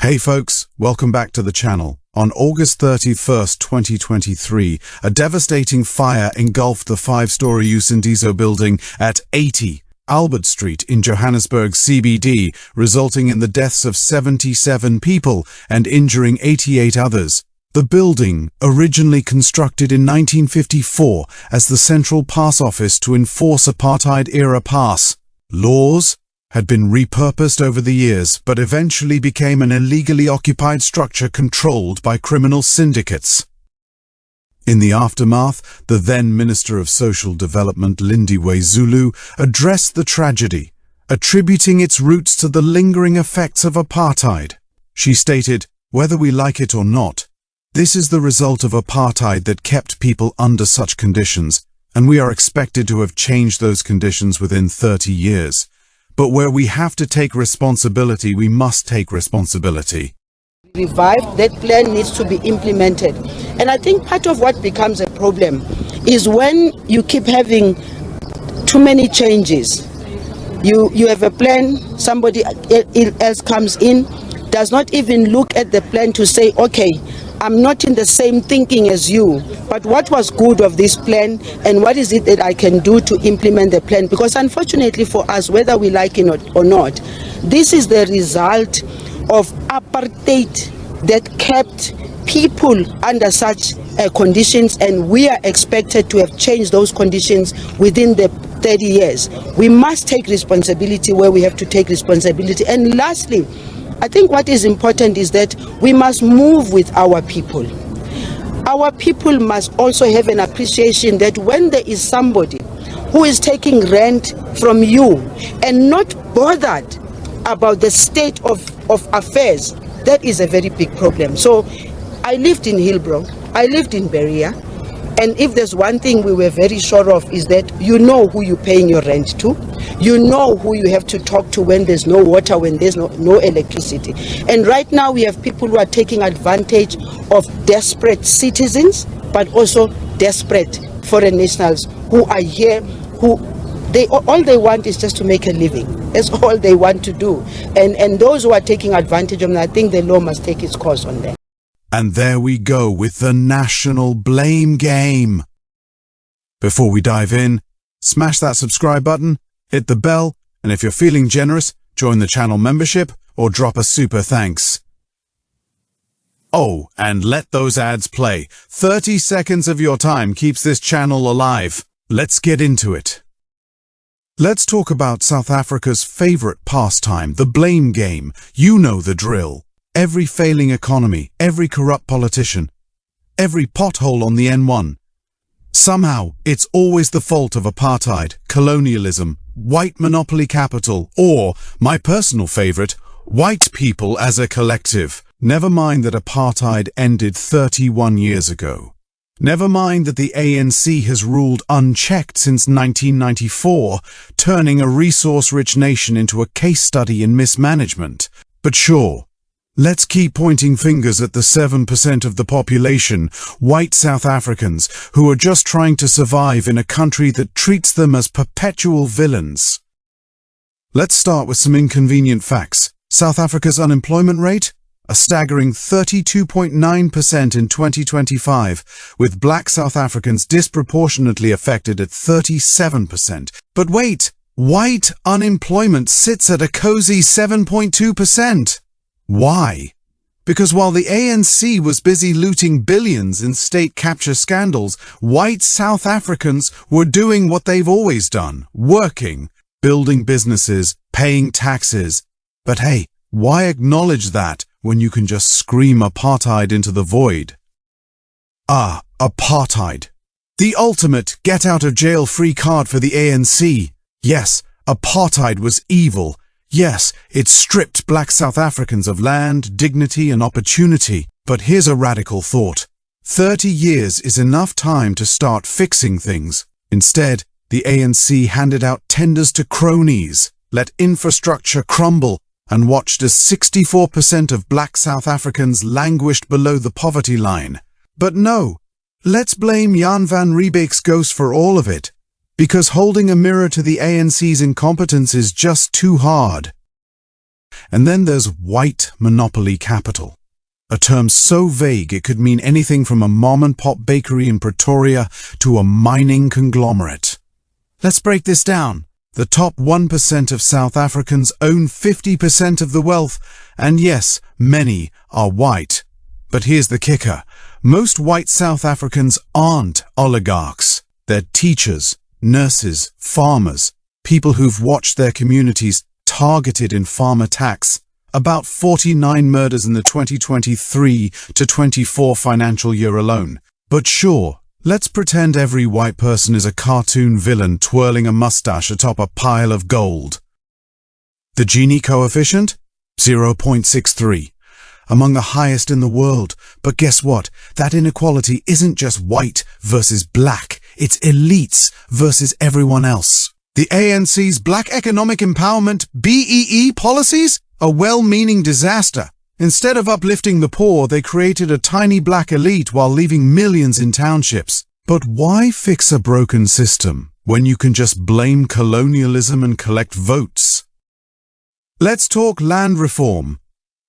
Hey folks, welcome back to the channel. On August 31st, 2023, a devastating fire engulfed the 5-story Usindiso building at 80 Albert Street in Johannesburg CBD, resulting in the deaths of 77 people and injuring 88 others. The building, originally constructed in 1954 as the Central Pass Office to enforce apartheid-era pass laws, had been repurposed over the years, but eventually became an illegally occupied structure controlled by criminal syndicates. In the aftermath, the then Minister of Social Development, Lindiwe Zulu, addressed the tragedy, attributing its roots to the lingering effects of apartheid. She stated, "Whether we like it or not, this is the result of apartheid that kept people under such conditions, and we are expected to have changed those conditions within 30 years. But where we have to take responsibility, we must take responsibility." Revived, that plan needs to be implemented. And I think part of what becomes a problem is when you keep having too many changes. You have a plan, somebody else comes in, does not even look at the plan to say, okay, I'm not in the same thinking as you, but what was good of this plan and what is it that I can do to implement the plan? Because unfortunately for us, whether we like it or not, this is the result of apartheid that kept people under such conditions, and we are expected to have changed those conditions within the 30 years. We must take responsibility where we have to take responsibility. And lastly, I think what is important is that we must move with our people. Our people must also have an appreciation that when there is somebody who is taking rent from you and not bothered about the state of affairs, that is a very big problem. So I lived in Hillbrow, I lived in Berea, and if there's one thing we were very sure of is that you know who you're paying your rent to, you know who you have to talk to when there's no water, when there's no electricity. And right now we have people who are taking advantage of desperate citizens, but also desperate foreign nationals who are here, who all they want is just to make a living. That's all they want to do. And those who are taking advantage of them, I think the law must take its course on them. And there we go with the national blame game. Before we dive in, smash that subscribe button, hit the bell, and if you're feeling generous, join the channel membership or drop a super thanks. Oh, and let those ads play. 30 seconds of your time keeps this channel alive. Let's get into it. Let's talk about South Africa's favorite pastime, the blame game. You know the drill. Every failing economy, every corrupt politician, every pothole on the N1. Somehow, it's always the fault of apartheid, colonialism, white monopoly capital, or, my personal favorite, white people as a collective. Never mind that apartheid ended 31 years ago. Never mind that the ANC has ruled unchecked since 1994, turning a resource-rich nation into a case study in mismanagement. But sure, let's keep pointing fingers at the 7% of the population, white South Africans, who are just trying to survive in a country that treats them as perpetual villains. Let's start with some inconvenient facts. South Africa's unemployment rate? A staggering 32.9% in 2025, with black South Africans disproportionately affected at 37%. But wait, white unemployment sits at a cozy 7.2%. Why? Because while the ANC was busy looting billions in state capture scandals, white South Africans were doing what they've always done, working, building businesses, paying taxes. But hey, why acknowledge that when you can just scream apartheid into the void? Ah, apartheid. The ultimate get-out-of-jail-free card for the ANC. Yes, apartheid was evil. Yes, it stripped black South Africans of land, dignity and opportunity. But here's a radical thought. 30 years is enough time to start fixing things. Instead, the ANC handed out tenders to cronies, let infrastructure crumble, and watched as 64% of black South Africans languished below the poverty line. But no, let's blame Jan van Riebeek's ghost for all of it. Because holding a mirror to the ANC's incompetence is just too hard. And then there's white monopoly capital, a term so vague it could mean anything from a mom-and-pop bakery in Pretoria to a mining conglomerate. Let's break this down. The top 1% of South Africans own 50% of the wealth, and yes, many are white. But here's the kicker. Most white South Africans aren't oligarchs. They're teachers, nurses, farmers, people who've watched their communities targeted in farm attacks. About 49 murders in the 2023 to 24 financial year alone. But sure, let's pretend every white person is a cartoon villain twirling a mustache atop a pile of gold. The Gini coefficient? 0.63. Among the highest in the world. But guess what? That inequality isn't just white versus black. It's elites versus everyone else. The ANC's Black Economic Empowerment BEE policies? A well-meaning disaster. Instead of uplifting the poor, they created a tiny black elite while leaving millions in townships. But why fix a broken system when you can just blame colonialism and collect votes? Let's talk land reform.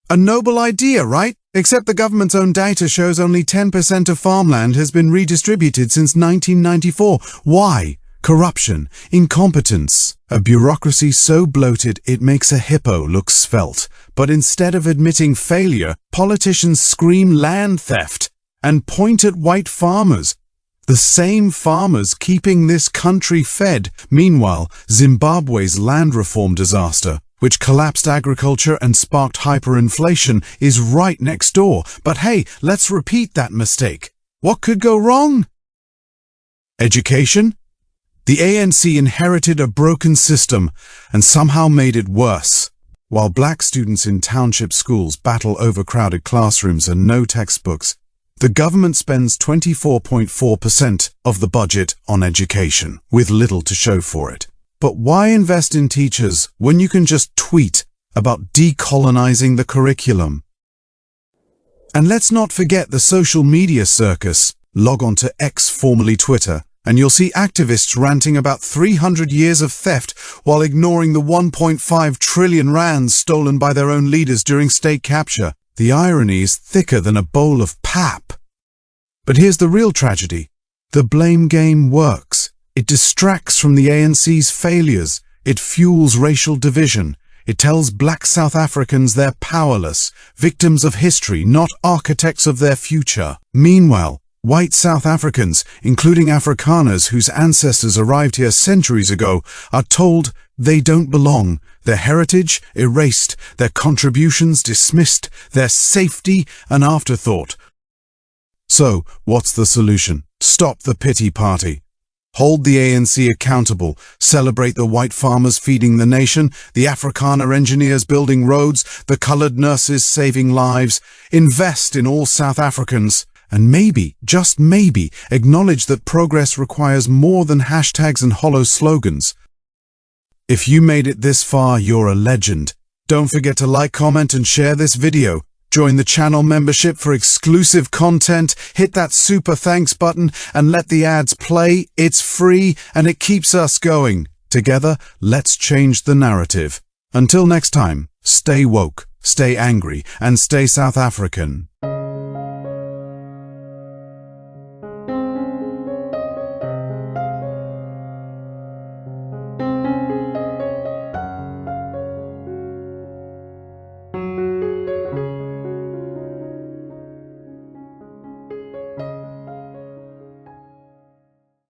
A noble idea, right? Except the government's own data shows only 10% of farmland has been redistributed since 1994. Why? Corruption, incompetence, a bureaucracy so bloated it makes a hippo look svelte. But instead of admitting failure, politicians scream land theft and point at white farmers. The same farmers keeping this country fed. Meanwhile, Zimbabwe's land reform disaster, which collapsed agriculture and sparked hyperinflation, is right next door. But hey, let's repeat that mistake. What could go wrong? Education? The ANC inherited a broken system and somehow made it worse. While black students in township schools battle overcrowded classrooms and no textbooks, the government spends 24.4% of the budget on education, with little to show for it. But why invest in teachers when you can just tweet about decolonizing the curriculum? And let's not forget the social media circus. Log on to X, formerly Twitter, and you'll see activists ranting about 300 years of theft while ignoring the 1.5 trillion rands stolen by their own leaders during state capture. The irony is thicker than a bowl of pap. But here's the real tragedy. The blame game works. It distracts from the ANC's failures. It fuels racial division. It tells black South Africans they're powerless, victims of history, not architects of their future. Meanwhile, white South Africans, including Afrikaners whose ancestors arrived here centuries ago, are told they don't belong, their heritage erased, their contributions dismissed, their safety an afterthought. So, what's the solution? Stop the pity party. Hold the ANC accountable, celebrate the white farmers feeding the nation, the Afrikaner engineers building roads, the colored nurses saving lives, invest in all South Africans, and maybe, just maybe, acknowledge that progress requires more than hashtags and hollow slogans. If you made it this far, you're a legend. Don't forget to like, comment, and share this video. Join the channel membership for exclusive content, hit that super thanks button, and let the ads play. It's free, and it keeps us going. Together, let's change the narrative. Until next time, stay woke, stay angry, and stay South African.